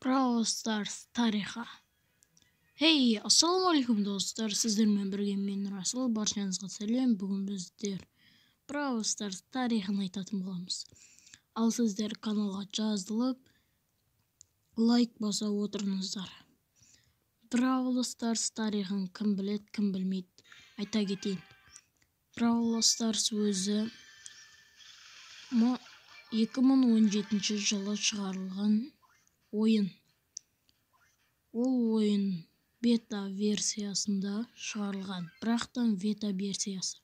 Brawl Stars тарихы. Hey, ассалаумалейкум достар, сіздермен бірге мен Расыл, баршаңызға сәлем. Бүгін біздер Brawl Stars тарихын айтатын боламыз. Ал сіздер каналға жазылып, лайк баса отырыңыздар. Brawl Stars тарихын кім білет, кім білмейді. Айта кетейін. Brawl Stars өзі 2017 жылы шығарылған ойын. Ол ойын бета версиясында шығарылған, бірақтан бета версиясы.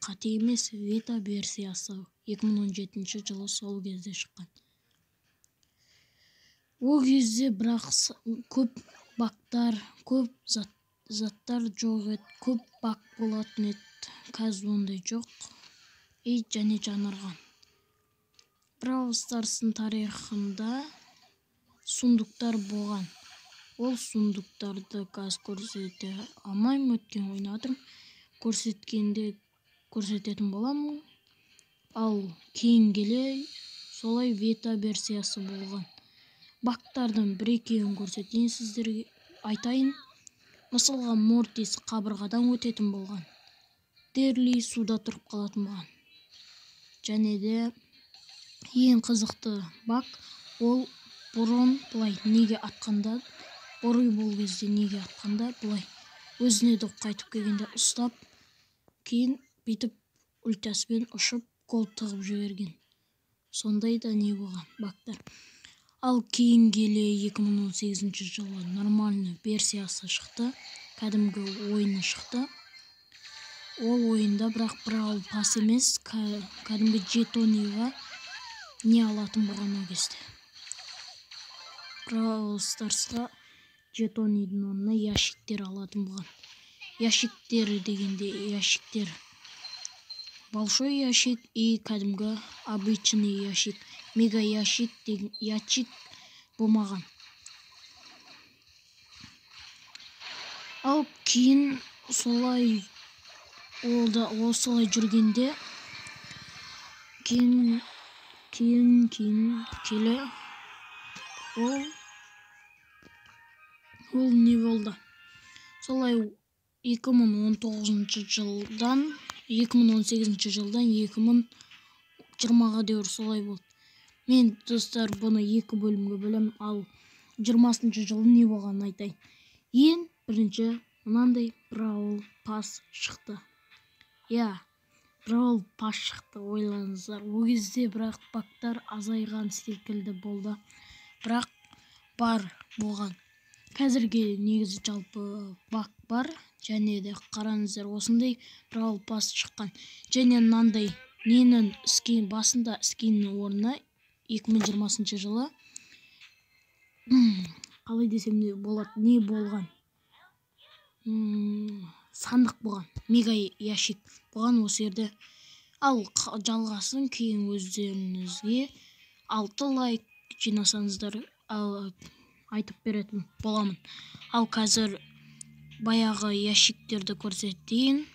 Қате емес, бета версиясы 2017 жылы сол кезде шыққан. Ол кезде бірақ көп бактар, көп заттар жоқ еді, көп бак болатын еді. Қазір ондай жоқ. Және жаңарған. Brawl Stars'ın тарихында сундуктар болған. Ол сундуктарды қазір көрсете алмаймын, өткен ойнадым. Көрсететін боламын. Ал кейін келе солай бета версиясы болған. Бактардан бір-екеуін көрсетейін сіздерге, айтайын. Мысалға Мортис қабырғадан өтетін болған. Дерли суда тұрып қалатын болған. Және де ең қызықты бак ол бұрын бұлай неге атқанда, борой бол кезде неге атқанда бұлай өзіне доп қайтып келгенде ұстап, кейін бүйтіп ультаспен ұшып гол тығып жіберген. Сондай да не болған бактар. Ал кейін келе 2018 жылы нормальный версиясы шықты, кәдімгі ойыны шықты. Ол ойында бірақ Brawl Pass емес, кәдімгі жетониға не алатын болған ол кезде. Brawl Stars'ға жетонидың орнына ящиктер алатын болған. Ящиктері дегенде ящиктер большой ящик и кәдімгі обычный ящик, мега ящик деген ящик болмаған. Ал кейін солай осылай жүргенде кейін келе ол не болды. Солай 2018 жылдан 2020-ға дейін солай болды. Мен достар бұны 2 бөлімге бөлем, ал 20-шы жылы не болғанын айтайын. Ең бірінші мынандай Brawl Pass шықты. Brawl Pass шықты, ойлаңыздар. Ол кезде бірақ бактар азайған секілді болды. Бірақ бар болған. Қазірге негізі жалпы бак бар. Және де қараңыздар, осындай Brawl Pass шыққан. Және мынандай ненің басында скиннің орнына 2020 жылы қалай десем не болады, не болған? Сандық болған, мега ящик болған осы жерде. Ал жалғасын кейін өздеріңізге 6 лайк жинасаңыздар айтып беретін боламын. Ал қазір баяғы ящиктерді көрсетейін.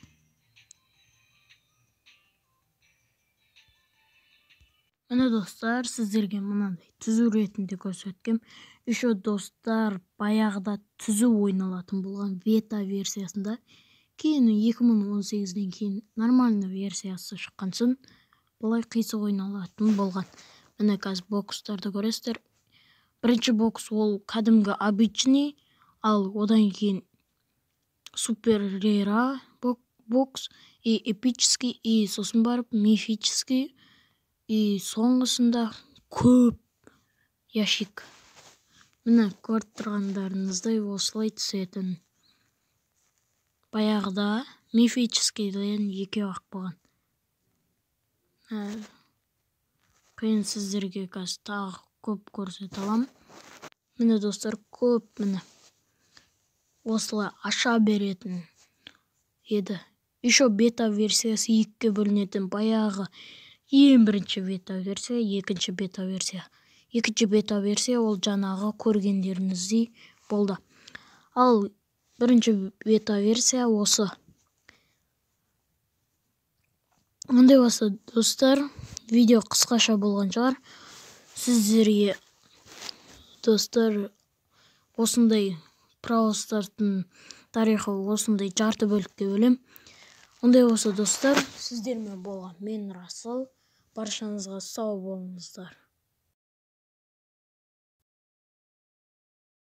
Міне достар, сіздерге мынандай түзу ретінде көрсеткем. Еще достар, баяғыда түзу ойналатын болған бета версиясында. Кейін 2018-ден кейін нормальный версиясы шыққан соң бұлай қисық ойналатын болған. Міне қазір бокстарды көресіздер. Бірінші бокс ол кәдімгі обычный, ал одан кейін супер рера бокс, и эпический, и сосын барып мифический, и соңғысында көп ящик. Міне көріп тұрғандарыңыздай осылай түсетін. Баяғыда мифическийден 2-ақ болған. Кейін сіздерге қазір тағы көп көрсете аламын. Міне достар, көп міне. Осылай аша беретін еді. Еще бета версиясы 2-ге бөлінетін. Баяғы ең бірінші бета версия, екінші бета версия. Екінші бета версия ол жаңағы көргендеріңіздей болды. Ал бірінші бета версия осы. Ондай болса достар, видео қысқаша болған шығар. Сіздерге достар, осындай Brawl Stars'тың тарихы осындай жарты бөлікке бөлем. Ондай болса достар, сіздермен болған мен Расыл. Баршаңызға сау болыңыздар.